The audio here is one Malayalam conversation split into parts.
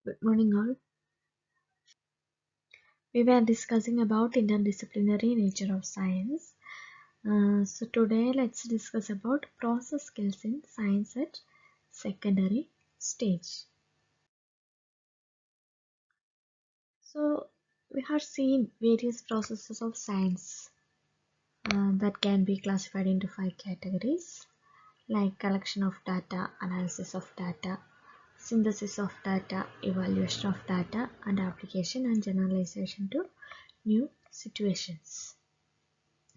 Good morning all. We were discussing about interdisciplinary nature of science. So today let's discuss about process skills in science at secondary stage. So we have seen various processes of science that can be classified into 5 categories, like collection of data, analysis of data, synthesis of data, evaluation of data, and application and generalization to new situations.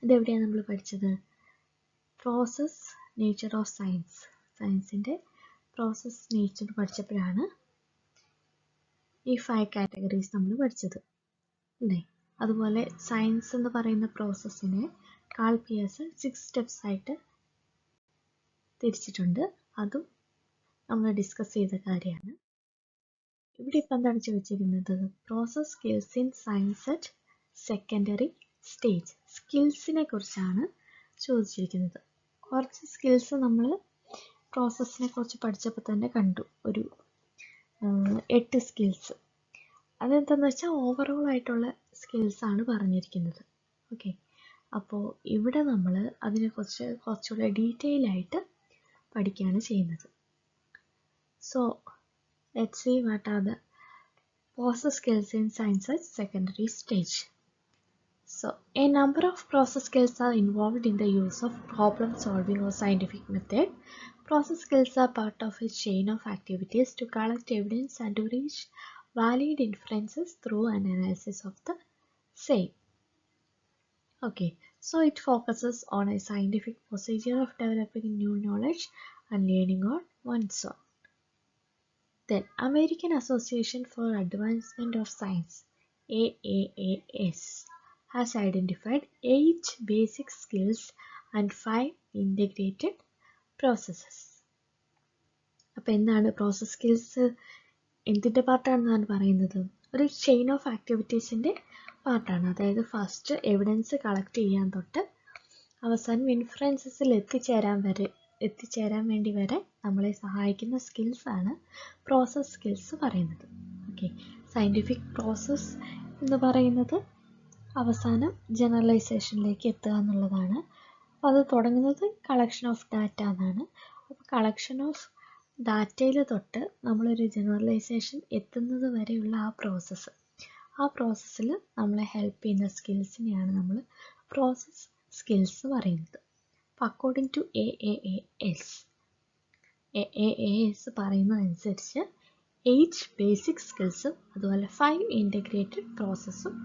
ഇതെവിടെയാണ് നമ്മൾ പഠിച്ചത്? പ്രോസസ് നേച്ചർ ഓഫ് സയൻസ്, സയൻസിൻ്റെ പ്രോസസ് നേച്ചർ പഠിച്ചപ്പോഴാണ് ഈ 5 കാറ്റഗറീസ് നമ്മൾ പഠിച്ചത് അല്ലേ? അതുപോലെ സയൻസ് എന്ന് പറയുന്ന പ്രോസസ്സിനെ കാൾ പിയേഴ്സൺ 6 സ്റ്റെപ്സ് ആയിട്ട് തിരിച്ചിട്ടുണ്ട്. അതും നമ്മൾ ഡിസ്കസ് ചെയ്ത കാര്യമാണ്. ഇവിടെ ഇപ്പം എന്താണ് ചോദിച്ചിരിക്കുന്നത്? Process skills in science at secondary stage. സ്കിൽസിനെ കുറിച്ചാണ് ചോദിച്ചിരിക്കുന്നത്. കുറച്ച് സ്കിൽസ് നമ്മൾ പ്രോസസ്സിനെ കുറിച്ച് പഠിച്ചപ്പോൾ തന്നെ കണ്ടു, ഒരു 8 സ്കിൽസ്. അതെന്താണെന്ന് വെച്ചാൽ ഓവറോൾ ആയിട്ടുള്ള സ്കിൽസാണ് പറഞ്ഞിരിക്കുന്നത്. ഓക്കെ, അപ്പോൾ ഇവിടെ നമ്മൾ അതിനെക്കുറിച്ച് കുറച്ചുകൂടെ ഡീറ്റെയിൽ ആയിട്ട് പഠിക്കുകയാണ് ചെയ്യുന്നത്. So let's see what are the process skills in science at secondary stage. So, a number of process skills are involved in the use of problem solving or scientific method. Process skills are part of a chain of activities to collect evidence and to reach valid inferences through an analysis of the same. Okay, so it focuses on a scientific procedure of developing new knowledge and learning on one's own. Then, American Association for Advancement of Science, AAAS, has identified 8 basic skills and 5 integrated processes. അപ്പോൾ എന്താണ് പ്രോസസ് സ്കിൽസ്? എന്തിൻ്റെ പാർട്ടാണെന്നാണ് പറയുന്നത്? ഒരു ചെയിൻ ഓഫ് ആക്ടിവിറ്റീസിൻ്റെ പാർട്ടാണ്. അതായത് ഫസ്റ്റ് എവിഡൻസ് കളക്ട് ചെയ്യാൻ തൊട്ട് അവസാനം ഇൻഫറൻസസിൽ എത്തിച്ചേരാൻ വേണ്ടി വരെ നമ്മളെ സഹായിക്കുന്ന സ്കിൽസാണ് പ്രോസസ് സ്കിൽസ് പറയുന്നത്. ഓക്കെ, സയൻറ്റിഫിക് പ്രോസസ്സ് എന്ന് പറയുന്നത് അവസാനം ജനറലൈസേഷനിലേക്ക് എത്തുക എന്നുള്ളതാണ്. അപ്പോൾ അത് തുടങ്ങുന്നത് കളക്ഷൻ ഓഫ് ഡാറ്റ എന്നാണ്. അപ്പോൾ കളക്ഷൻ ഓഫ് ഡാറ്റയിൽ തൊട്ട് നമ്മളൊരു ജനറലൈസേഷൻ എത്തുന്നത് വരെയുള്ള ആ പ്രോസസ്സിൽ നമ്മളെ ഹെൽപ്പ് ചെയ്യുന്ന സ്കിൽസിനെയാണ് നമ്മൾ പ്രോസസ് സ്കിൽസ് പറയുന്നത്. അപ്പോൾ അക്കോർഡിംഗ് ടു AAAS പറയുന്നതനുസരിച്ച് 8 ബേസിക് സ്കിൽസും അതുപോലെ 5 ഇൻ്റഗ്രേറ്റഡ് പ്രോസസ്സും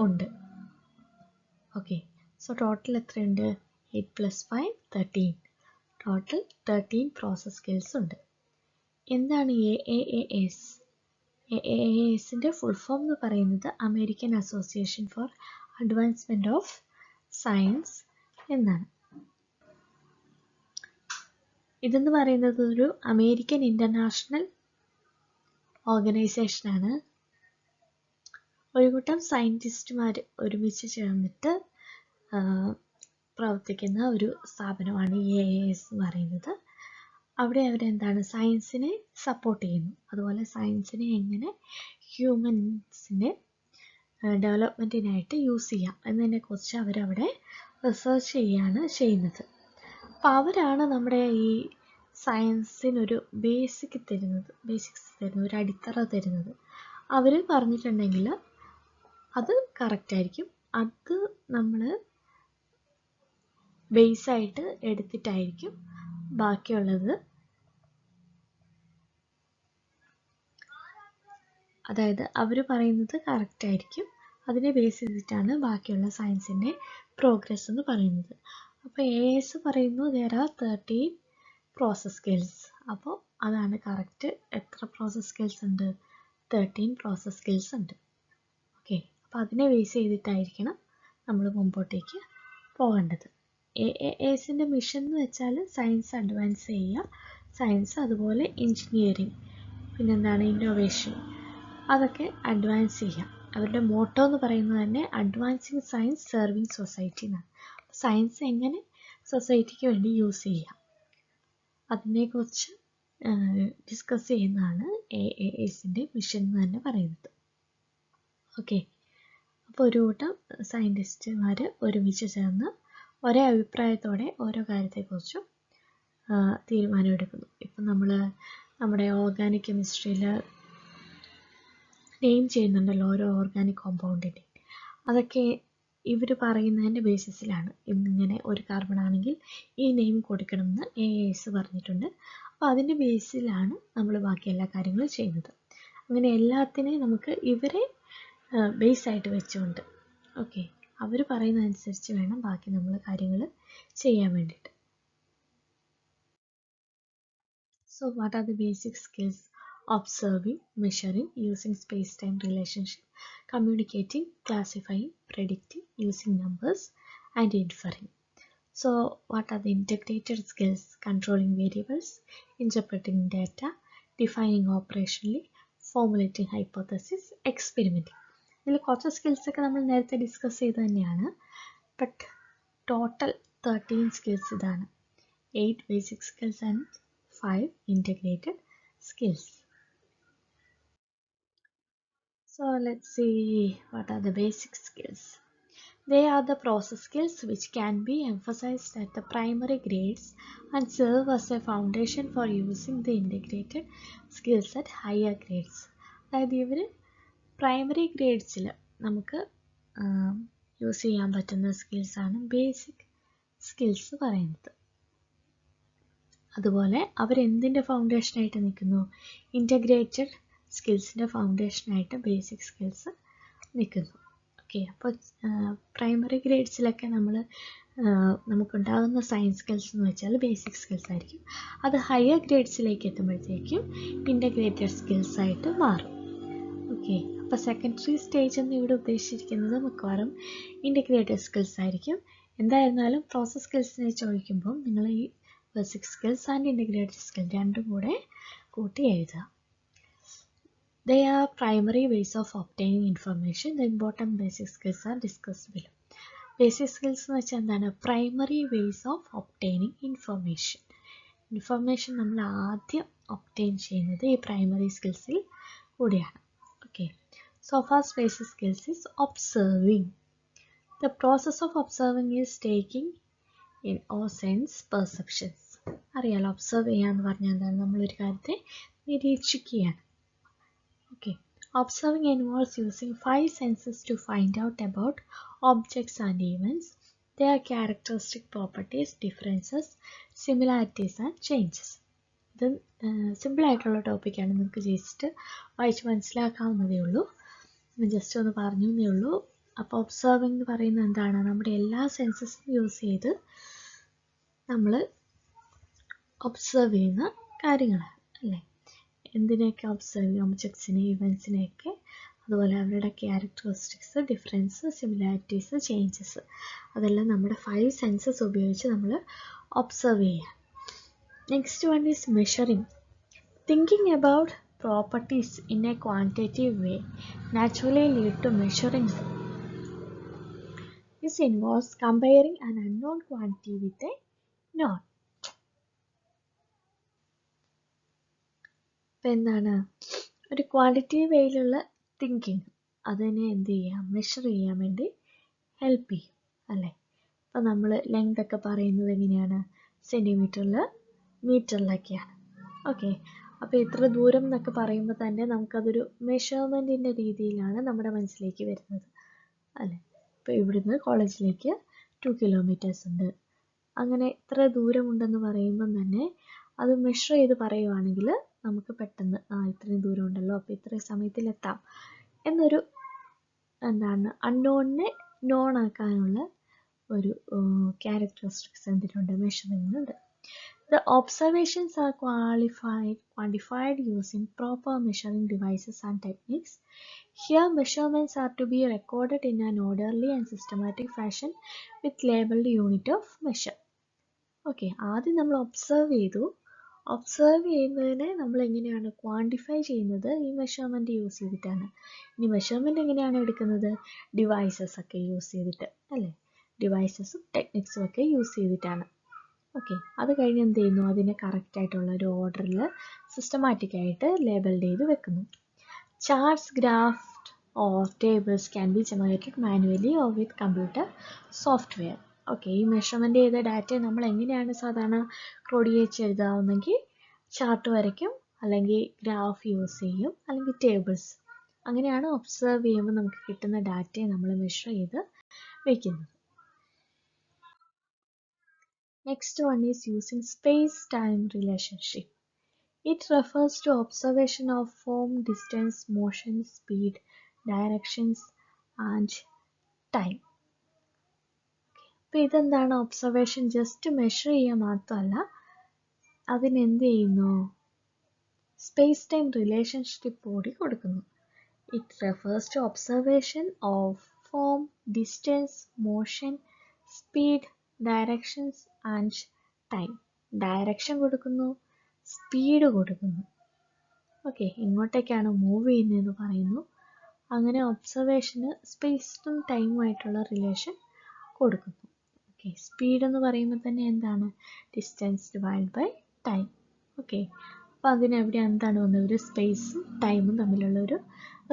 ഉണ്ട്. ഓക്കെ, സോ ടോട്ടൽ എത്രയുണ്ട്? 8 + 5 13. ടോട്ടൽ 13 പ്രോസസ് സ്കിൽസ് ഉണ്ട്. എന്താണ് AAAS? AAASൻ്റെ ഫുൾ ഫോം എന്ന് പറയുന്നത് American association for advancement of science എന്നാണ്. ഇതെന്ന് പറയുന്നത് ഒരു അമേരിക്കൻ ഇൻ്റർനാഷണൽ ഓർഗനൈസേഷനാണ്. ഒരു കൂട്ടം സയൻറ്റിസ്റ്റുമാർ ഒരുമിച്ച് ചേർന്നിട്ട് പ്രവർത്തിക്കുന്ന ഒരു സ്ഥാപനമാണ് ഈ AAAS എന്ന് പറയുന്നത്. അവിടെ അവരെന്താണ് സയൻസിനെ സപ്പോർട്ട് ചെയ്യുന്നു. അതുപോലെ സയൻസിനെ എങ്ങനെ ഹ്യൂമൻസിൻ്റെ ഡെവലപ്മെൻറ്റിനായിട്ട് യൂസ് ചെയ്യാം എന്നതിനെക്കുറിച്ച് അവരവിടെ റിസർച്ച് ചെയ്യുകയാണ് ചെയ്യുന്നത്. അപ്പോൾ അവരാണ് നമ്മുടെ ഈ സയൻസിനൊരു ബേസിക്സ് തരുന്നത്, ഒരു അടിത്തറ തരുന്നത്. അവർ പറഞ്ഞിട്ടുണ്ടെങ്കിൽ അത് കറക്റ്റായിരിക്കും. അത് നമ്മൾ ബേസായിട്ട് എടുത്തിട്ടായിരിക്കും ബാക്കിയുള്ളത്. അതായത് അവർ പറയുന്നത് കറക്റ്റായിരിക്കും, അതിനെ ബേസ് ചെയ്തിട്ടാണ് ബാക്കിയുള്ള സയൻസിൻ്റെ പ്രോഗ്രസ് എന്ന് പറയുന്നത്. അപ്പോൾ AAS പറയുന്നു there are 13 പ്രോസസ് സ്കിൽസ്. അപ്പോൾ അതാണ് കറക്റ്റ്. എത്ര പ്രോസസ് സ്കിൽസ് ഉണ്ട്? 13 പ്രോസസ് സ്കിൽസ് ഉണ്ട്. ഓക്കെ, അപ്പോൾ അതിനെ ബേസ് ചെയ്തിട്ടായിരിക്കണം നമ്മൾ മുമ്പോട്ടേക്ക് പോകേണ്ടത്. AAASൻ്റെ മിഷൻ എന്ന് വെച്ചാൽ സയൻസ് അഡ്വാൻസ് ചെയ്യുക, സയൻസ് അതുപോലെ എൻജിനീയറിങ്, പിന്നെന്താണ് ഇന്നോവേഷൻ, അതൊക്കെ അഡ്വാൻസ് ചെയ്യുക. അവരുടെ മോട്ടോ എന്ന് പറയുന്നത് തന്നെ അഡ്വാൻസിങ് സയൻസ് സെർവിങ് സൊസൈറ്റി എന്നാണ്. സയൻസ് എങ്ങനെ സൊസൈറ്റിക്ക് വേണ്ടി യൂസ് ചെയ്യാം അതിനെക്കുറിച്ച് ഡിസ്കസ് ചെയ്യുന്നതാണ് AASൻ്റെ മിഷൻ എന്ന് തന്നെ പറയുന്നത്. ഓക്കെ, അപ്പോൾ ഒരു കൂട്ടം സയൻറ്റിസ്റ്റുമാർ ഒരുമിച്ച് ചേർന്ന് ഒരേ അഭിപ്രായത്തോടെ ഓരോ കാര്യത്തെക്കുറിച്ചും തീരുമാനമെടുക്കുന്നു. ഇപ്പം നമ്മൾ നമ്മുടെ ഓർഗാനിക് കെമിസ്ട്രിയിൽ നെയിം ചെയ്യുന്നുണ്ടല്ലോ ഓരോ ഓർഗാനിക് കോമ്പൗണ്ടിൻ്റെ, അതൊക്കെ ഇവർ പറയുന്നതിൻ്റെ ബേസിസിലാണ്. ഇന്നിങ്ങനെ ഒരു കാർബൺ ആണെങ്കിൽ ഈ നെയിം കൊടുക്കണമെന്ന് AAS പറഞ്ഞിട്ടുണ്ട്. അപ്പോൾ അതിൻ്റെ ബേസിലാണ് നമ്മൾ ബാക്കി എല്ലാ കാര്യങ്ങളും ചെയ്യുന്നത്. അങ്ങനെ എല്ലാത്തിനെയും നമുക്ക് ഇവരെ ബേസായിട്ട് വെച്ചുകൊണ്ട് ഓക്കെ അവർ പറയുന്നതനുസരിച്ച് വേണം ബാക്കി നമ്മൾ കാര്യങ്ങൾ ചെയ്യാൻ വേണ്ടിയിട്ട്. So what are the basic skills? Observing, measuring, using space-time relationship, communicating, classifying, predicting, using numbers, and inferring. So what are the integrated skills? Controlling variables, interpreting data, defining operationally, formulating hypothesis, experimenting. ഇതിൽ കുറച്ച് സ്കിൽസൊക്കെ നമ്മൾ നേരത്തെ ഡിസ്കസ് ചെയ്ത് തന്നെയാണ്. ബട്ട് ടോട്ടൽ 13 സ്കിൽസ് ഇതാണ്. 8 basic skills and 5 integrated skills. So let's see what are the basic skills. They are the process skills which can be emphasized at the primary grades and serve as a foundation for using the integrated skills at higher grades. അതായത് ഇവർ പ്രൈമറി ഗ്രേഡ്സിൽ നമുക്ക് യൂസ് ചെയ്യാൻ പറ്റുന്ന സ്കിൽസാണ് ബേസിക് സ്കിൽസ് പറയുന്നത്. അതുപോലെ അവരെന്തിൻ്റെ ഫൗണ്ടേഷനായിട്ട് നിൽക്കുന്നു? ഇൻ്റഗ്രേറ്റഡ് സ്കിൽസിൻ്റെ ഫൗണ്ടേഷനായിട്ട് ബേസിക് സ്കിൽസ് നിൽക്കുന്നു. ഓക്കെ, അപ്പോൾ പ്രൈമറി ഗ്രേഡ്സിലൊക്കെ നമുക്കുണ്ടാകുന്ന സയൻസ് സ്കിൽസ് എന്ന് വെച്ചാൽ ബേസിക് സ്കിൽസ് ആയിരിക്കും. അത് ഹയർ ഗ്രേഡ്സിലേക്ക് എത്തുമ്പോഴത്തേക്കും ഇൻ്റഗ്രേറ്റഡ് സ്കിൽസ് ആയിട്ട് മാറും. ഓക്കെ, അപ്പോൾ സെക്കൻഡറി സ്റ്റേജ് എന്ന് ഇവിടെ ഉദ്ദേശിച്ചിരിക്കുന്നത് മിക്കവാറും ഇൻ്റഗ്രേറ്റഡ് സ്കിൽസ് ആയിരിക്കും. എന്തായിരുന്നാലും പ്രോസസ് സ്കിൽസിനെ ചോദിക്കുമ്പോൾ നിങ്ങൾ ഈ basic skills and integrated skills രണ്ടും കൂടെ കൂട്ടി എഴുതുക. They are primary ways of obtaining information. The important basic skills are discussed below. Basic skills എന്ന് വെച്ചാൽ എന്താണ്? Primary ways of obtaining information. Information നമ്മൾ ആദ്യം obtain ചെയ്യുന്നത് ഈ primary skillsൽ കൂടിയാണ്. Okay. So first basic skills is observing. The process of observing is taking in all sense perceptions. അറിയാലോ, ഒബ്സർവ് ചെയ്യാന്ന് പറഞ്ഞാൽ എന്താണ്? നമ്മളൊരു കാര്യത്തെ നിരീക്ഷിക്കുകയാണ്. Okay, observing involves using 5 senses to find out about objects and events, their characteristic properties, differences, similarities and changes. ഇത് സിമ്പിളായിട്ടുള്ള ടോപ്പിക്കാണ്, നിങ്ങൾക്ക് ജസ്റ്റ് വായിച്ച് മനസ്സിലാക്കാവുന്നതേ ഉള്ളൂ. ജസ്റ്റ് ഒന്ന് പറഞ്ഞു എന്നേ ഉള്ളൂ. അപ്പോൾ ഒബ്സർവിങ് എന്ന് പറയുന്നത് എന്താണ്? നമ്മുടെ എല്ലാ സെൻസസും യൂസ് ചെയ്ത് നമ്മൾ ഒബ്സർവ് ചെയ്യുന്ന കാര്യങ്ങളാണ് അല്ലേ? എന്തിനെയൊക്കെ ഒബ്സർവ് ചെയ്യും? ഒബ്ജക്ട്സിനെ, ഇവൻസിനെയൊക്കെ, അതുപോലെ അവരുടെ ക്യാരക്ടറിസ്റ്റിക്സ്, ഡിഫറൻസ്, സിമിലാരിറ്റീസ്, ചേഞ്ചസ്, അതെല്ലാം നമ്മുടെ 5 സെൻസസ് ഉപയോഗിച്ച് നമ്മൾ ഒബ്സർവ് ചെയ്യുക. Next one is measuring. Thinking about properties in a quantitative way naturally lead to measuring. This involves comparing an unknown quantity with a known. അപ്പോൾ എന്താണ്? ഒരു ക്വാണ്ടിറ്റീവ് വേയിലുള്ള തിങ്കിങ്, അതിനെ എന്ത് ചെയ്യാം? മെഷർ ചെയ്യാൻ വേണ്ടി ഹെൽപ്പ് ചെയ്യും അല്ലേ? അപ്പോൾ നമ്മൾ ലെങ്ത് ഒക്കെ പറയുന്നത് എങ്ങനെയാണ്? സെൻറ്റിമീറ്ററിൽ, മീറ്ററിലൊക്കെയാണ്. ഓക്കെ, അപ്പോൾ ഇത്ര ദൂരം എന്നൊക്കെ പറയുമ്പോൾ തന്നെ നമുക്കതൊരു മെഷർമെൻറ്റിൻ്റെ രീതിയിലാണ് നമ്മുടെ മനസ്സിലേക്ക് വരുന്നത് അല്ലേ? ഇപ്പോൾ ഇവിടുന്ന് കോളേജിലേക്ക് 2 kilometers ഉണ്ട്. അങ്ങനെ ഇത്ര ദൂരമുണ്ടെന്ന് പറയുമ്പം തന്നെ അത് മെഷർ ചെയ്ത് പറയുവാണെങ്കിൽ നമുക്ക് പെട്ടെന്ന് ഇത്രയും ദൂരം ഉണ്ടല്ലോ, അപ്പോൾ ഇത്രയും സമയത്തിലെത്താം എന്നൊരു എന്താണ് അൺനോണിനെ നോൺ ആക്കാനുള്ള ഒരു characteristics എന്തിനുണ്ട്? മെഷറിങ്ങിനുണ്ട്. The observations are quantified using proper measuring devices and techniques. Here measurements are to be recorded in an orderly and systematic fashion with labeled unit of measure. Okay, ആദ്യം നമ്മൾ ഒബ്സർവ് ചെയ്തു. ഒബ്സർവ് ചെയ്യുന്നതിനെ നമ്മൾ എങ്ങനെയാണ് ക്വാണ്ടിഫൈ ചെയ്യുന്നത്? ഈ മെഷർമെൻറ്റ് യൂസ് ചെയ്തിട്ടാണ്. ഇനി മെഷർമെൻറ്റ് എങ്ങനെയാണ് എടുക്കുന്നത്? ഡിവൈസസ് ഒക്കെ യൂസ് ചെയ്തിട്ട് അല്ലേ? ഡിവൈസസും ടെക്നിക്സും ഒക്കെ യൂസ് ചെയ്തിട്ടാണ്. ഓക്കെ, അത് കഴിഞ്ഞ് എന്ത് ചെയ്യുന്നു, അതിനെ കറക്റ്റായിട്ടുള്ള ഒരു ഓർഡറിൽ സിസ്റ്റമാറ്റിക്കായിട്ട് ലേബൽ ചെയ്ത് വെക്കുന്നു. Charts, graph or tables can be generated manually or with computer software. Okay, ഈ മെഷർമെൻ്റ് ചെയ്ത ഡാറ്റയെ നമ്മൾ എങ്ങനെയാണ് സാധാരണ ക്രോഡീകരിച്ച് എഴുതാവുന്നെങ്കിൽ ചാർട്ട് വരയ്ക്കും, അല്ലെങ്കിൽ ഗ്രാഫ് യൂസ് ചെയ്യും, അല്ലെങ്കിൽ ടേബിൾസ്. അങ്ങനെയാണ് ഒബ്സർവ് ചെയ്യുമ്പോൾ നമുക്ക് കിട്ടുന്ന ഡാറ്റയെ നമ്മൾ മെഷർ ചെയ്ത് വയ്ക്കുന്നത്. Next one is using space time relationship. It refers to observation of form, distance, motion, speed, directions and time. അപ്പോൾ ഇതെന്താണ്, ഒബ്സർവേഷൻ ജസ്റ്റ് മെഷർ ചെയ്യുക മാത്രമല്ല, അതിനെന്ത് ചെയ്യുന്നു, സ്പേസ് ടൈം റിലേഷൻഷിപ്പ് കൂടി കൊടുക്കുന്നു. It refers to observation of form, distance, motion, speed, directions and time. Direction കൊടുക്കുന്നു, സ്പീഡ് കൊടുക്കുന്നു. ഓക്കെ, ഇങ്ങോട്ടേക്കാണ് മൂവ് ചെയ്യുന്നതെന്ന് പറയുന്നു. അങ്ങനെ ഒബ്സർവേഷന് സ്പേസും ടൈമുമായിട്ടുള്ള റിലേഷൻ കൊടുക്കുന്നു. ഓക്കെ, സ്പീഡ് എന്ന് പറയുമ്പോൾ തന്നെ എന്താണ്, distance divide by time. Okay, അപ്പോൾ അതിനെവിടെ എന്താണ് വന്നത്, ഒരു സ്പേസും ടൈമും തമ്മിലുള്ള ഒരു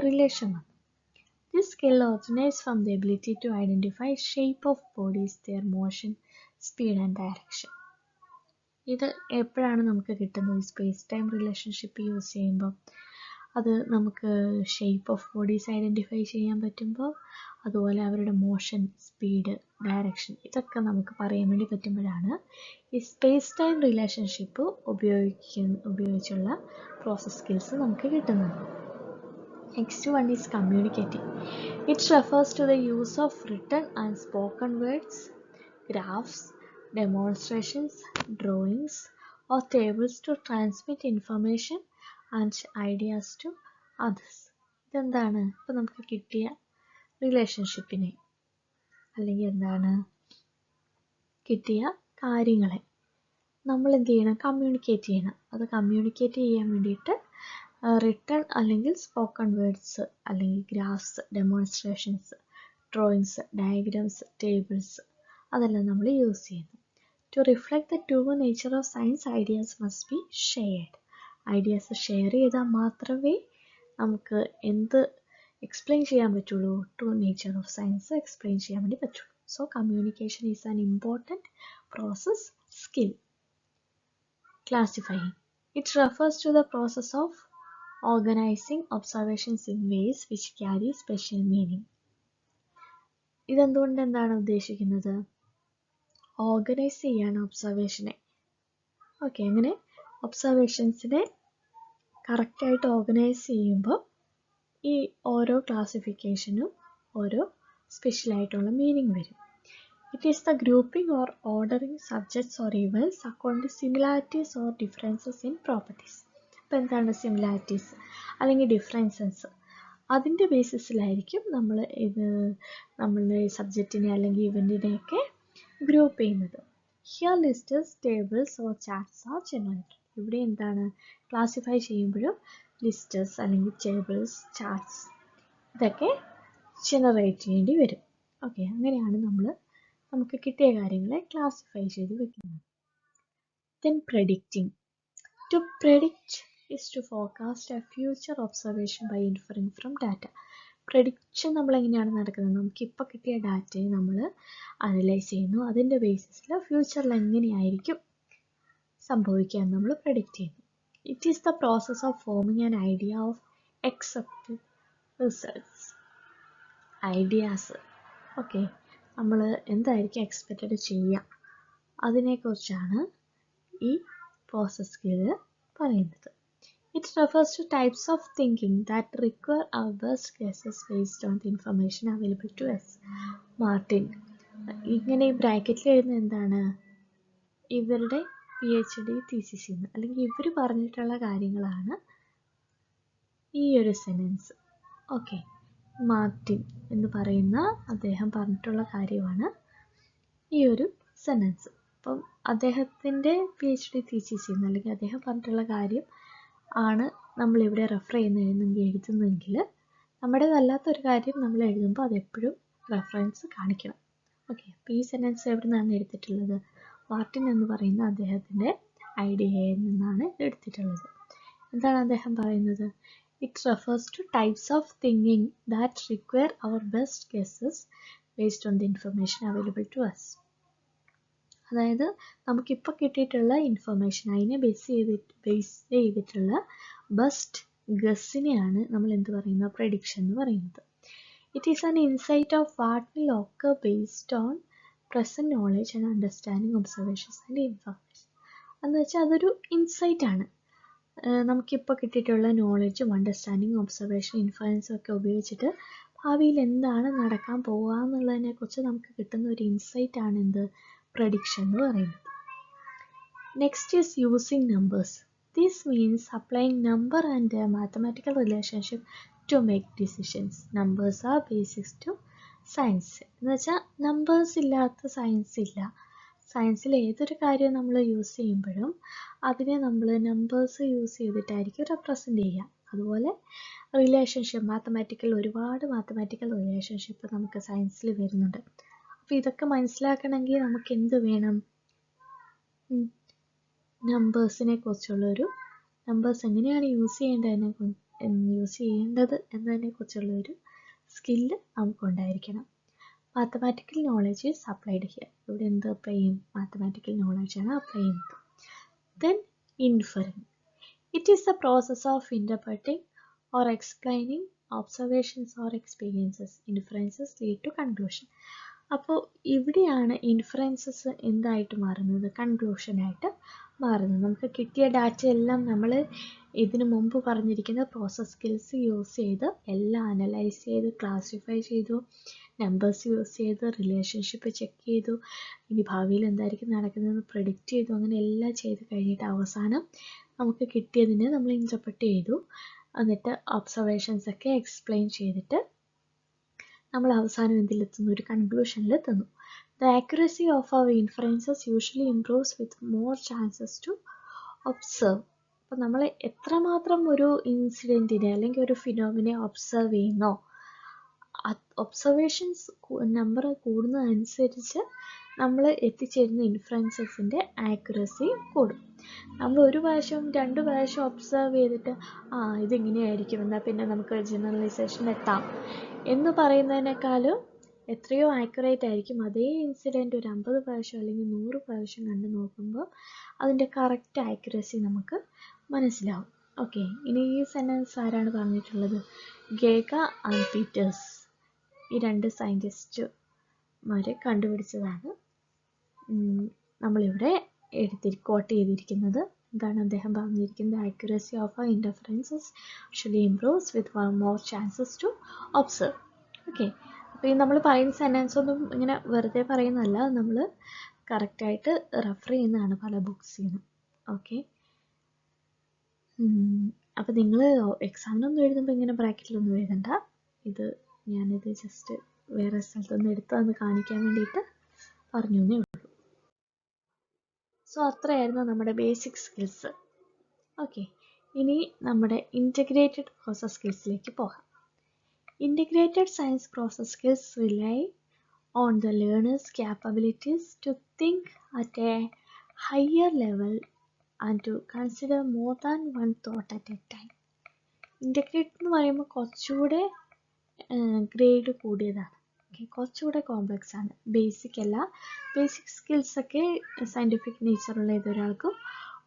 റിലേഷൻ വന്നു. This skill originates from the ability to identify shape of bodies, their motion, speed and direction. ഇത് എപ്പോഴാണ് നമുക്ക് കിട്ടുന്നത്, സ്പേസ് ടൈം റിലേഷൻഷിപ്പ് യൂസ് ചെയ്യുമ്പോൾ അത് നമുക്ക് ഷേപ്പ് ഓഫ് ബോഡീസ് ഐഡൻറ്റിഫൈ ചെയ്യാൻ പറ്റുമ്പോൾ, അതുപോലെ അവരുടെ മോഷൻ, സ്പീഡ്, ഡയറക്ഷൻ ഇതൊക്കെ നമുക്ക് പറയാൻ വേണ്ടി പറ്റുമ്പോഴാണ് ഈ സ്പേസ് ടൈം റിലേഷൻഷിപ്പ് ഉപയോഗിച്ചുള്ള പ്രോസസ് സ്കിൽസ് നമുക്ക് കിട്ടുന്നത്. Next one is communicating. It refers to the use of written and spoken words, graphs, demonstrations, drawings or tables to transmit information and ideas to others. ഇതെന്താണ്, ഇപ്പോൾ നമുക്ക് കിട്ടിയ റിലേഷൻഷിപ്പിനെ അല്ലെങ്കിൽ എന്താണ് കിട്ടിയ കാര്യങ്ങളെ നമ്മൾ എന്ത് ചെയ്യണം, കമ്മ്യൂണിക്കേറ്റ് ചെയ്യണം. അത് കമ്മ്യൂണിക്കേറ്റ് ചെയ്യാൻ വേണ്ടിയിട്ട് റിട്ടൺ അല്ലെങ്കിൽ സ്പോക്കൺ വേർഡ്സ് അല്ലെങ്കിൽ graphs, demonstrations, drawings, diagrams, tables അതെല്ലാം നമ്മൾ യൂസ് ചെയ്യുന്നു. To reflect the true nature of science, ideas must be shared. Ideas share ചെയ്താൽ മാത്രമേ നമുക്ക് എന്ത് എക്സ്പ്ലെയിൻ ചെയ്യാൻ പറ്റുള്ളൂ, true nature of science explain ചെയ്യാൻ വേണ്ടി പറ്റുള്ളൂ. So communication is an important process skill. Classifying. It refers to the process of organising observations in ways which carry special meaning. ഇതെന്തുകൊണ്ട് എന്താണ് ഉദ്ദേശിക്കുന്നത്, ഓർഗനൈസ് ചെയ്യാണ് ഒബ്സർവേഷനെ. ഓക്കെ, അങ്ങനെ ഒബ്സർവേഷൻസിനെ കറക്റ്റായിട്ട് ഓർഗനൈസ് ചെയ്യുമ്പോൾ ഈ ഓരോ ക്ലാസിഫിക്കേഷനും ഓരോ സ്പെഷ്യലായിട്ടുള്ള മീനിങ് വരും. It is the grouping or ordering subjects or events according to similarities or differences in properties. അപ്പോൾ എന്താണ് സിമിലാരിറ്റീസ് അല്ലെങ്കിൽ ഡിഫറൻസസ്, അതിൻ്റെ ബേസിസിലായിരിക്കും നമ്മൾ നമ്മളുടെ സബ്ജക്റ്റിനെ അല്ലെങ്കിൽ ഇവൻറ്റിനെയൊക്കെ ഗ്രൂപ്പ് ചെയ്യുന്നത്. Here lists, tables or charts are generated. ഇവിടെ എന്താണ് ക്ലാസിഫൈ ചെയ്യുമ്പോഴും ലിസ്റ്റസ് അല്ലെങ്കിൽ ടേബിൾസ്, ചാർട്ട്സ് ഇതൊക്കെ ജനറേറ്റ് ചെയ്യേണ്ടി വരും. ഓക്കെ, അങ്ങനെയാണ് നമുക്ക് കിട്ടിയ കാര്യങ്ങളെ ക്ലാസിഫൈ ചെയ്ത് വെക്കുന്നത്. Then predicting. To predict is to forecast a future observation by inferring from data. Prediction നമ്മളെങ്ങനെയാണ് നടക്കുന്നത്, നമുക്കിപ്പോൾ കിട്ടിയ ഡാറ്റയെ നമ്മൾ അനലൈസ് ചെയ്യുന്നു, അതിൻ്റെ ബേസിസിൽ ഫ്യൂച്ചറിൽ എങ്ങനെയായിരിക്കും സംഭവിക്കുക എന്ന് നമ്മൾ പ്രെഡിക്റ്റ് ചെയ്യുന്നു. It is the process of forming an idea of expected results. Ideas, okay, നമ്മൾ എന്തായിരിക്കും എക്സ്പെക്റ്റഡ് ചെയ്യുക അതിനെക്കുറിച്ചാണ് ഈ പ്രോസസ് സ്കില്ല് പറയുന്നത്. It refers to types of thinking that require our best guesses based on the information available to us. Martin ഇങ്ങനെ ഈ ബ്രാക്കറ്റിൽ എഴുതുന്നത് എന്താണ്, ഇവരുടെ PhD തീസിസിൽ അല്ലെങ്കിൽ ഇവർ പറഞ്ഞിട്ടുള്ള കാര്യങ്ങളാണ് ഈ ഒരു സെൻറ്റൻസ്. ഓക്കെ, മാർട്ടിൻ എന്ന് പറയുന്ന അദ്ദേഹം പറഞ്ഞിട്ടുള്ള കാര്യമാണ് ഈ ഒരു സെൻറ്റൻസ്. അപ്പം അദ്ദേഹത്തിൻ്റെ PhD തീസിസിൽ അല്ലെങ്കിൽ അദ്ദേഹം പറഞ്ഞിട്ടുള്ള കാര്യം ആണ് നമ്മളിവിടെ റെഫർ എഴുതുന്നെങ്കിൽ നമ്മുടേതല്ലാത്തൊരു കാര്യം നമ്മൾ എഴുതുമ്പോൾ അതെപ്പോഴും റെഫറൻസ് കാണിക്കണം. ഓക്കെ, അപ്പോൾ ഈ സെൻറ്റൻസ് എവിടെ നിന്നാണ് എടുത്തിട്ടുള്ളത്, മാർട്ടിൻ എന്ന് പറയുന്ന അദ്ദേഹത്തിൻ്റെ ഐഡിയയിൽ നിന്നാണ് എടുത്തിട്ടുള്ളത്. എന്താണ് അദ്ദേഹം പറയുന്നത്? It refers to types of thinking that require our best guesses based on the information available to us. അതായത് നമുക്കിപ്പോൾ കിട്ടിയിട്ടുള്ള ഇൻഫർമേഷൻ അതിനെ ബേസ് ചെയ്തിട്ടുള്ള ബെസ്റ്റ് ഗസ്സിനെയാണ് നമ്മൾ എന്ത് പറയുന്നത്? പ്രഡിക്ഷൻ എന്ന് പറയുന്നത്. It is an insight of what will ochre based on present knowledge and understanding observations and information. എന്ന് വെച്ചാൽ അതൊരു ഇൻസൈറ്റ് ആണ്. നമുക്കിപ്പോൾ കിട്ടിയിട്ടുള്ള നോളജും അണ്ടർസ്റ്റാൻഡിങ് ഒബ്സർവേഷൻ ഇൻഫ്ലുവൻസും ഒക്കെ ഉപയോഗിച്ചിട്ട് ഭാവിയിൽ എന്താണ് നടക്കാൻ പോകുക എന്നുള്ളതിനെക്കുറിച്ച് നമുക്ക് കിട്ടുന്ന ഒരു ഇൻസൈറ്റ് ആണ് എന്ത്? പ്രഡിക്ഷൻ എന്ന് പറയുന്നത്. Next is using numbers. This means applying number and mathematical relationship to make decisions. Numbers are basics to science. എന്ന് വെച്ചാൽ നമ്പേഴ്സ് ഇല്ലാത്ത സയൻസ് ഇല്ല. സയൻസിൽ ഏതൊരു കാര്യം നമ്മൾ യൂസ് ചെയ്യുമ്പോഴും അതിനെ നമ്മൾ നമ്പേഴ്സ് യൂസ് ചെയ്തിട്ടായിരിക്കും റെപ്രസെൻ്റ് ചെയ്യുക. അതുപോലെ റിലേഷൻഷിപ്പ്, ഒരുപാട് മാത്തമാറ്റിക്കൽ റിലേഷൻഷിപ്പ് നമുക്ക് സയൻസിൽ വരുന്നുണ്ട്. അപ്പോൾ ഇതൊക്കെ മനസ്സിലാക്കണമെങ്കിൽ നമുക്ക് എന്ത് വേണം? നമ്പേഴ്സ് എങ്ങനെയാണ് യൂസ് ചെയ്യേണ്ടത് എന്നതിനെക്കുറിച്ചുള്ളൊരു സ്കില്ല് നമുക്കുണ്ടായിരിക്കണം. Mathematical knowledge is applied here. ഇവിടെ എന്ത് അപ്ലൈ ചെയ്യും? മാത്തമാറ്റിക്കൽ നോളജാണ് അപ്ലൈ ചെയ്യുന്നത്. Then inferring. It is the process of interpreting or explaining observations or experiences. Inferences lead to conclusion. അപ്പോൾ ഇവിടെയാണ് ഇൻഫറൻസസ് എന്തായിട്ട് മാറുന്നത്? കൺക്ലൂഷനായിട്ട് മാറുന്നത്. നമുക്ക് കിട്ടിയ ഡാറ്റ എല്ലാം നമ്മൾ ഇതിനു മുമ്പ് പറഞ്ഞിരിക്കുന്ന പ്രോസസ് സ്കിൽസ് യൂസ് ചെയ്ത് എല്ലാം അനലൈസ് ചെയ്ത് ക്ലാസിഫൈ ചെയ്തു, നമ്പേഴ്സ് യൂസ് ചെയ്ത് റിലേഷൻഷിപ്പ് ചെക്ക് ചെയ്തു, ഇനി ഭാവിയിൽ എന്തായിരിക്കും നടക്കുന്നതെന്ന് പ്രെഡിക്റ്റ് ചെയ്തു. അങ്ങനെ എല്ലാം ചെയ്ത് കഴിഞ്ഞിട്ട് അവസാനം നമുക്ക് കിട്ടിയതിനെ നമ്മൾ ഇൻ്റർപ്രറ്റ് ചെയ്തു. എന്നിട്ട് ഒബ്സർവേഷൻസ് ഒക്കെ എക്സ്പ്ലെയിൻ ചെയ്തിട്ട് നമ്മൾ അവസാനം എന്തിലെത്തുന്നു? ഒരു കൺക്ലൂഷനിലെത്തുന്നു. The accuracy of our inferences usually improves with more chances to observe. അപ്പോൾ നമ്മൾ എത്രമാത്രം ഒരു ഇൻസിഡൻറ്റിനെ അല്ലെങ്കിൽ ഒരു ഫിനോമിനെ ഒബ്സർവ് ചെയ്യുന്നോ, ഒബ്സർവേഷൻസ് നമ്പർ കൂടുന്നതനുസരിച്ച് നമ്മൾ എത്തിച്ചേരുന്ന ഇൻഫറൻസസിൻ്റെ ആക്യുറസി കൂടും. നമ്മൾ ഒരു പ്രാവശ്യം 2 പ്രാവശ്യം ഒബ്സർവ് ചെയ്തിട്ട് ഇതിങ്ങനെയായിരിക്കും എന്നാൽ പിന്നെ നമുക്ക് ജനറലൈസേഷൻ എത്താം എന്ന് പറയുന്നതിനേക്കാളും എത്രയോ ആക്യുറേറ്റ് ആയിരിക്കും അതേ ഇൻസിഡൻറ്റ് ഒരു 50 പ്രാവശ്യം അല്ലെങ്കിൽ 100 പ്രാവശ്യം കണ്ടു നോക്കുമ്പോൾ അതിൻ്റെ കറക്റ്റ് ആക്യുറസി നമുക്ക് മനസ്സിലാവും. ഓക്കെ, ഇനി ഈ സെൻറ്റൻസ് ആരാണ് പറഞ്ഞിട്ടുള്ളത്? ഗേഗ ആൻഡ് പീറ്റേഴ്സ്. ഈ 2 സയൻറ്റിസ്റ്റുമാരെ കണ്ടുപിടിച്ചതാണ്. നമ്മളിവിടെ കോട്ട് ചെയ്തിരിക്കുന്നത്. എന്താണ് അദ്ദേഹം പറഞ്ഞിരിക്കുന്നത്? Accuracy of inferences usually improves with more chances to observe. Okay, അപ്പോൾ ഈ നമ്മൾ പറയുന്ന സെൻറ്റൻസ് ഒന്നും ഇങ്ങനെ വെറുതെ പറയുന്നതല്ല, നമ്മൾ കറക്റ്റായിട്ട് റെഫർ ചെയ്യുന്നതാണ് പല ബുക്സിൽ നിന്ന്. ഓക്കെ, അപ്പോൾ നിങ്ങൾ എക്സാമിനൊന്നും എഴുതുമ്പോൾ ഇങ്ങനെ ബ്രാക്കറ്റിലൊന്നും എഴുതണ്ട. ഞാനിത് ജസ്റ്റ് വേറെ സ്ഥലത്തൊന്നും എടുത്തതെന്ന് കാണിക്കാൻ വേണ്ടിയിട്ട് പറഞ്ഞു എന്നേ ഉള്ളൂ. സോ അത്രയായിരുന്നു നമ്മുടെ ബേസിക് സ്കിൽസ്. ഓക്കെ, ഇനി നമ്മുടെ ഇൻ്റഗ്രേറ്റഡ് പ്രോസസ് സ്കിൽസിലേക്ക് പോകാം. Integrated science process skills rely on the learner's capabilities to think at a higher level and to consider more than one thought at a time. Integrated എന്ന് പറയുമ്പോൾ കുറച്ചുകൂടെ ഗ്രേഡ് കൂടിയതാണ്. കുറച്ചുകൂടെ കോംപ്ലക്സ് ആണ്. ബേസിക് അല്ല. ബേസിക് സ്കിൽസൊക്കെ സയൻറ്റിഫിക് നേച്ചറുള്ള ഏതൊരാൾക്കും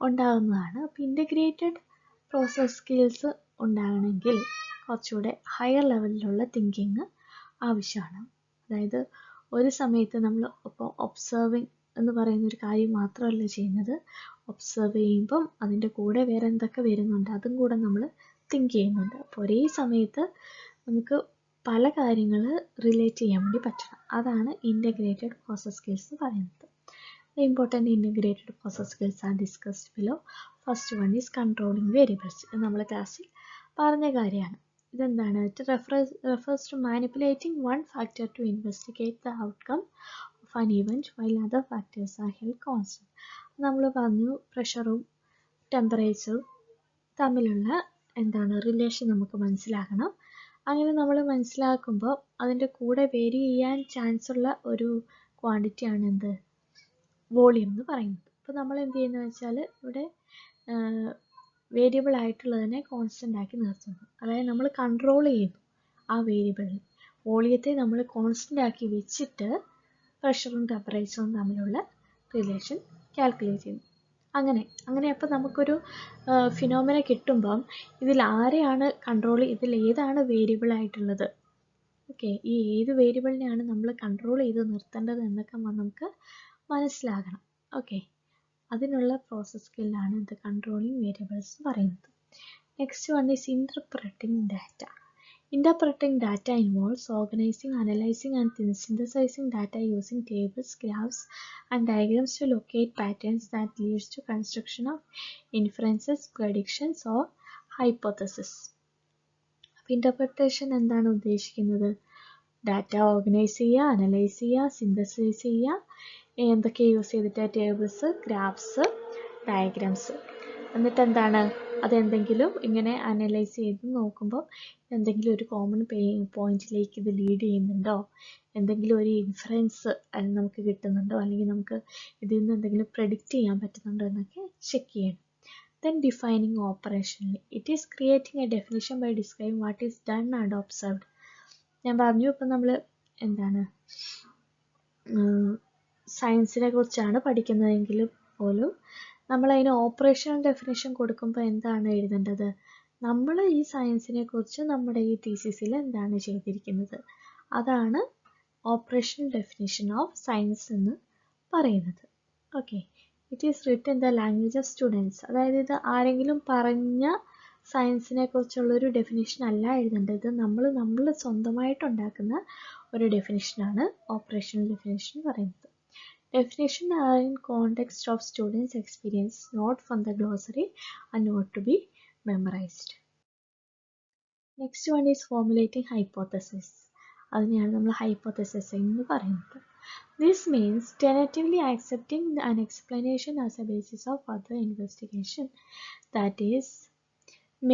ഉണ്ടാകുന്നതാണ്. അപ്പോൾ ഇൻ്റഗ്രേറ്റഡ് പ്രോസസ് സ്കിൽസ് ഉണ്ടാകണമെങ്കിൽ കുറച്ചുകൂടെ ഹയർ ലെവലിലുള്ള തിങ്കിങ് ആവശ്യമാണ്. അതായത് ഒരു സമയത്ത് നമ്മൾ ഇപ്പോൾ ഒബ്സർവിങ് എന്ന് പറയുന്നൊരു കാര്യം മാത്രമല്ല ചെയ്യുന്നത്. ഒബ്സർവ് ചെയ്യുമ്പം അതിൻ്റെ കൂടെ വേറെ എന്തൊക്കെ വരുന്നുണ്ട് അതും കൂടെ നമ്മൾ തിങ്ക് ചെയ്യുന്നുണ്ട്. അപ്പോൾ ഒരേ സമയത്ത് നമുക്ക് പല കാര്യങ്ങൾ റിലേറ്റ് ചെയ്യാൻ വേണ്ടി പറ്റണം. അതാണ് ഇൻ്റഗ്രേറ്റഡ് പ്രോസസ് സ്കിൽസ് എന്ന് പറയുന്നത്. The important integrated process skills are discussed below. First one is controlling variables. നമ്മൾ ക്ലാസ്സിൽ പറഞ്ഞ കാര്യമാണ്. ഇതെന്താണ്? It refers to manipulating one factor to investigate the outcome of an event while other factors are held constant. നമ്മൾ പറഞ്ഞു പ്രഷറും ടെമ്പറേച്ചറും തമ്മിലുള്ള റിലേഷൻ നമുക്ക് മനസ്സിലാക്കണം. അങ്ങനെ നമ്മൾ മനസ്സിലാക്കുമ്പോൾ അതിൻ്റെ കൂടെ വേരി ചെയ്യാൻ ചാൻസ് ഉള്ള ഒരു ക്വാണ്ടിറ്റിയാണ് വോളിയം എന്ന് പറയുന്നത്. അപ്പോൾ നമ്മൾ എന്ത് ചെയ്യുന്നത് വെച്ചാൽ ഇവിടെ വേരിയബിൾ ആയിട്ടുള്ളതിനെ കോൺസ്റ്റൻ്റ് ആക്കി നിർത്തുന്നു. അതായത് നമ്മൾ കൺട്രോൾ ചെയ്യുന്നു ആ വേരിയബിളിൽ. വോളിയത്തെ നമ്മൾ കോൺസ്റ്റൻ്റ് ആക്കി വെച്ചിട്ട് പ്രഷറും ടെമ്പറേച്ചറും തമ്മിലുള്ള റിലേഷൻ കാൽക്കുലേറ്റ് ചെയ്യുന്നു. അങ്ങനെ അപ്പോൾ നമുക്കൊരു ഫിനോമിന കിട്ടുമ്പം ഇതിൽ ആരെയാണ് കൺട്രോൾ, ഇതിൽ ഏതാണ് വേരിയബിൾ ആയിട്ടുള്ളത്, ഓക്കെ, ഈ ഏത് വേരിയബിളിനെയാണ് നമ്മൾ കൺട്രോൾ ചെയ്ത് നിർത്തേണ്ടത് എന്നൊക്കെ നമുക്ക് മനസ്സിലാകണം. ഓക്കെ, അതിനുള്ള പ്രോസസ് സ്കില്ലാണ് ഇത് കൺട്രോളിങ് വേരിയബിൾസ് എന്ന് പറയുന്നത്. Next one is interpreting data. Interpreting data involves organizing, analyzing, and synthesizing data using tables, graphs, and diagrams to locate patterns that leads to construction of inferences, predictions, or hypotheses. Interpretation എന്താണ് ഉദ്ദേശിക്കുന്നത്? ഡാറ്റ ഓർഗനൈസ് ചെയ്യുക, അനലൈസ് ചെയ്യുക, സിന്തസൈസ് ചെയ്യുക, എന്തൊക്കെ യൂസ് ചെയ്തിട്ട് ടേബിൾസ്, ഗ്രാഫ്സ്, ഡയഗ്രാംസ്. എന്നിട്ട് എന്താണ്, അതെന്തെങ്കിലും ഇങ്ങനെ അനലൈസ് ചെയ്ത് നോക്കുമ്പോൾ എന്തെങ്കിലും ഒരു കോമൺ പോയിന്റിലേക്ക് ഇത് ലീഡ് ചെയ്യുന്നുണ്ടോ, എന്തെങ്കിലും ഒരു ഇൻഫറൻസ് നമുക്ക് കിട്ടുന്നുണ്ടോ, അല്ലെങ്കിൽ നമുക്ക് ഇതിൽ നിന്ന് എന്തെങ്കിലും പ്രെഡിക്റ്റ് ചെയ്യാൻ പറ്റുന്നുണ്ടോ എന്നൊക്കെ ചെക്ക് ചെയ്യണം. Then defining operationally. It is creating a definition by describing what is done and observed. ഞാൻ പറഞ്ഞു, ഇപ്പം നമ്മൾ എന്താണ് സയൻസിനെ കുറിച്ചാണ് പഠിക്കുന്നതെങ്കിൽ പോലും നമ്മൾ അതിന് ഓപ്പറേഷണൽ ഡെഫിനേഷൻ കൊടുക്കുമ്പോൾ എന്താണ് എഴുതേണ്ടത്? നമ്മൾ ഈ സയൻസിനെ കുറിച്ച് നമ്മുടെ ഈ തീസിസിൽ എന്താണ് ചെയ്തിരിക്കുന്നത്, അതാണ് ഓപ്പറേഷണൽ ഡെഫിനേഷൻ ഓഫ് സയൻസ് എന്ന് പറയുന്നത്. Okay, it is written in the language of students. അതായത് ഇത് ആരെങ്കിലും പറഞ്ഞ സയൻസിനെ കുറിച്ചുള്ളൊരു ഡെഫിനേഷൻ അല്ല എഴുതേണ്ടത്, നമ്മൾ സ്വന്തമായിട്ടുണ്ടാക്കുന്ന ഒരു ഡെഫിനേഷനാണ് ഓപ്പറേഷണൽ ഡെഫിനേഷൻ പറയുന്നത്. Definition are in context of students' experience, not from the glossary and not to be memorized. Next one is formulating hypothesis. അതിനെയാണ് നമ്മൾ ഹൈപ്പോത്തസിസ് എന്ന് പറയുന്നത്. This means tentatively accepting an explanation as a basis of further investigation. That is,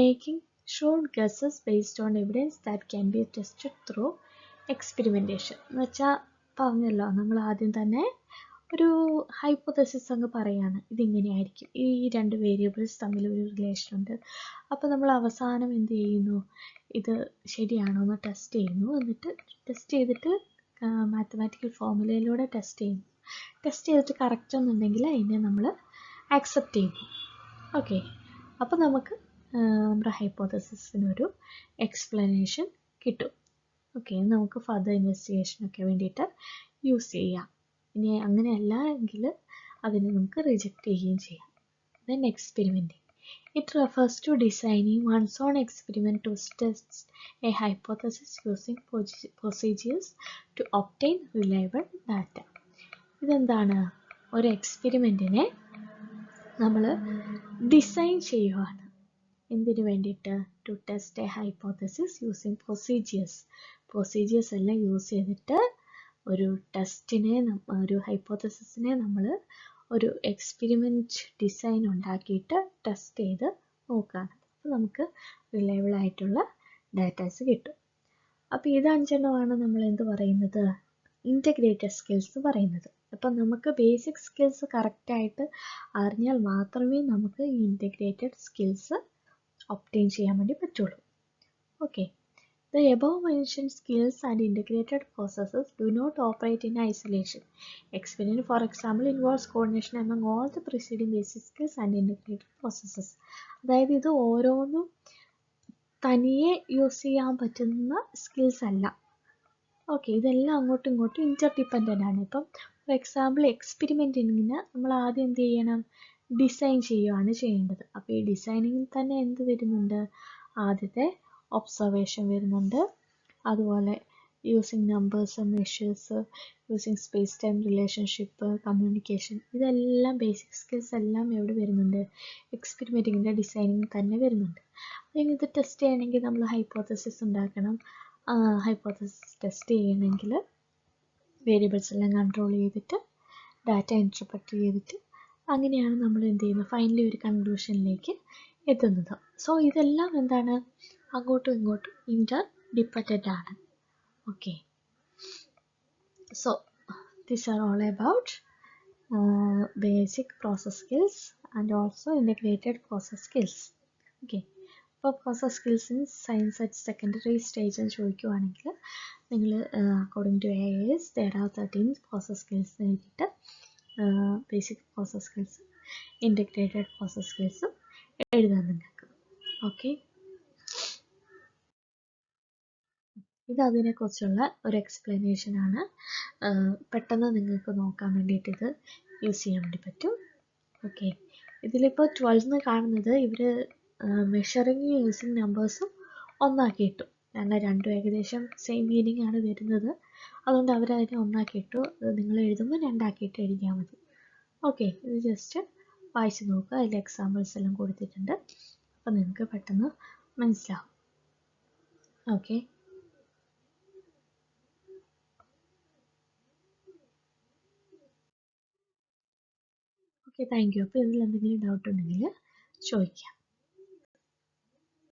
making sure guesses based on evidence that can be tested through experimentation. എന്ന് വെച്ചാൽ പറഞ്ഞല്ലോ, നമ്മൾ ആദ്യം തന്നെ ഒരു ഹൈപ്പോത്തസിസ് അങ്ങ് പറയാണ്, ഇതിങ്ങനെയായിരിക്കും, ഈ രണ്ട് വേരിയബിൾസ് തമ്മിൽ ഒരു റിലേഷൻ ഉണ്ട്. അപ്പോൾ നമ്മൾ അവസാനം എന്ത് ചെയ്യുന്നു, ഇത് ശരിയാണോ എന്ന് ടെസ്റ്റ് ചെയ്യുന്നു. എന്നിട്ട് ടെസ്റ്റ് ചെയ്തിട്ട് മാത്തമാറ്റിക്കൽ ഫോർമുലയിലൂടെ ടെസ്റ്റ് ചെയ്യുന്നു. ടെസ്റ്റ് ചെയ്തിട്ട് കറക്റ്റ് എന്നുണ്ടെങ്കിൽ അതിനെ നമ്മൾ ആക്സെപ്റ്റ് ചെയ്യുന്നു. ഓക്കെ, അപ്പോൾ നമുക്ക് നമ്മുടെ ഹൈപ്പോത്തസിസിനൊരു എക്സ്പ്ലനേഷൻ കിട്ടും. ഓക്കെ, നമുക്ക് ഫർദർ ഇൻവെസ്റ്റിഗേഷനൊക്കെ വേണ്ടിയിട്ട് യൂസ് ചെയ്യാം. ഇനി അങ്ങനെയല്ല എങ്കിൽ അതിനെ നമുക്ക് റിജക്റ്റ് ചെയ്യുകയും ചെയ്യാം. Then എക്സ്പെരിമെൻറ്റിംഗ്. It refers to designing one's own experiment to test a hypothesis using procedures to obtain reliable data. ഇതെന്താണ്, ഒരു എക്സ്പെരിമെൻറ്റിനെ നമ്മൾ ഡിസൈൻ ചെയ്യുകയാണ്. എന്തിനു വേണ്ടിയിട്ട്? To test a hypothesis using procedures എല്ലാം യൂസ് ചെയ്തിട്ട് ഒരു ടെസ്റ്റിനെ, ഒരു ഹൈപ്പോത്തസിസിനെ നമ്മൾ ഒരു എക്സ്പെരിമെൻറ്റ് ഡിസൈൻ ഉണ്ടാക്കിയിട്ട് ടെസ്റ്റ് ചെയ്ത് നോക്കുകയാണ്. അപ്പോൾ നമുക്ക് റിലയബിൾ ആയിട്ടുള്ള ഡാറ്റാസ് കിട്ടും. അപ്പോൾ ഇത് 5 നമ്മൾ എന്ത് പറയുന്നത്, ഇൻ്റഗ്രേറ്റഡ് സ്കിൽസ് പറയുന്നത്. അപ്പം നമുക്ക് ബേസിക് സ്കിൽസ് കറക്റ്റായിട്ട് അറിഞ്ഞാൽ മാത്രമേ നമുക്ക് ഈ ഇൻ്റഗ്രേറ്റഡ് സ്കിൽസ് ഒബ്റ്റെയിൻ ചെയ്യാൻ വേണ്ടി പറ്റുള്ളൂ. Okay, the above mentioned skills and integrated processes do not operate in isolation. Experiment, for example, involves coordination among all the preceding basic skills and integrated processes. അതായത് ഇത് ഓരോന്നും തനിയെ യൂസ് ചെയ്യാൻ പറ്റുന്ന സ്കിൽസ് അല്ല. ഓക്കെ, ഇതെല്ലാം അങ്ങോട്ടും ഇങ്ങോട്ടും ഇൻ്റർഡിപ്പെൻഡൻ്റ് ആണ്. ഇപ്പം ഫോർ എക്സാമ്പിൾ എക്സ്പെരിമെൻറ്റിങ്ങിന് നമ്മൾ ആദ്യം എന്ത് ചെയ്യണം, ഡിസൈൻ ചെയ്യുകയാണ് ചെയ്യേണ്ടത്. അപ്പോൾ ഈ ഡിസൈനിങ്ങിൽ തന്നെ എന്ത് വരുന്നുണ്ട്, ആദ്യത്തെ ഒബ്സർവേഷൻ വരുന്നുണ്ട്, അതുപോലെ using numbers, measures, using space time relationship, communication, ഇതെല്ലാം ബേസിക് സ്കിൽസ് എല്ലാം എവിടെ വരുന്നുണ്ട്, എക്സ്പെരിമെൻറ്റിങ്ങിൻ്റെ ഡിസൈനിങ് തന്നെ വരുന്നുണ്ട്. അല്ലെങ്കിൽ ഇത് ടെസ്റ്റ് ചെയ്യണമെങ്കിൽ നമ്മൾ ഹൈപ്പോത്തസിസ് ഉണ്ടാക്കണം. ഹൈപ്പോത്തസിസ് ടെസ്റ്റ് ചെയ്യണമെങ്കിൽ വേരിയബിൾസ് എല്ലാം കൺട്രോൾ ചെയ്തിട്ട് ഡാറ്റ ഇൻറ്റർപ്രറ്റ് ചെയ്തിട്ട് അങ്ങനെയാണ് നമ്മൾ എന്ത് ചെയ്യുന്നത്, ഫൈനലി ഒരു കൺക്ലൂഷനിലേക്ക് എത്തുന്നത്. സോ ഇതെല്ലാം എന്താണ്, അങ്ങോട്ടും ഇങ്ങോട്ടും ഇന്റർഡിപ്പെൻഡൻ്റ് ആണ്. Okay, so these are all about basic process skills and also integrated process skills. Okay. അപ്പോൾ process skills in science at secondary stage എന്ന് ചോദിക്കുവാണെങ്കിൽ നിങ്ങൾ according to AIS there are 13 process skills എഴുതിയിട്ട് basic process skills integrated process സ്കിൽസും എഴുതാൻ നിങ്ങൾക്ക്. ഓക്കെ, ഇത് അതിനെക്കുറിച്ചുള്ള ഒരു എക്സ്പ്ലനേഷൻ ആണ്. പെട്ടെന്ന് നിങ്ങൾക്ക് നോക്കാൻ വേണ്ടിയിട്ട് ഇത് യൂസ് ചെയ്യാൻ വേണ്ടി പറ്റും. ഓക്കെ, ഇതിലിപ്പോൾ 12 കാണുന്നത് ഇവർ മെഷറിങ് യൂസിങ് നമ്പേഴ്സും ഒന്നാക്കിയിട്ടു. കാരണം രണ്ടും ഏകദേശം സെയിം മീനിങ് ആണ് വരുന്നത്. അതുകൊണ്ട് അവരതിനെ ഒന്നാക്കിയിട്ടു. നിങ്ങൾ എഴുതുമ്പോൾ രണ്ടാക്കിയിട്ട് എഴുതിയാൽ മതി. ഓക്കെ, ഇത് ജസ്റ്റ് വായിച്ച് നോക്കുക. അതിൽ എക്സാമ്പിൾസ് എല്ലാം കൊടുത്തിട്ടുണ്ട്. അപ്പോൾ നിങ്ങൾക്ക് പെട്ടെന്ന് മനസ്സിലാവും. Okay, thank you. അപ്പോൾ ഇതിൽ എന്തെങ്കിലും ഡൗട്ട് ഉണ്ടെങ്കിൽ ചോദിക്കാം.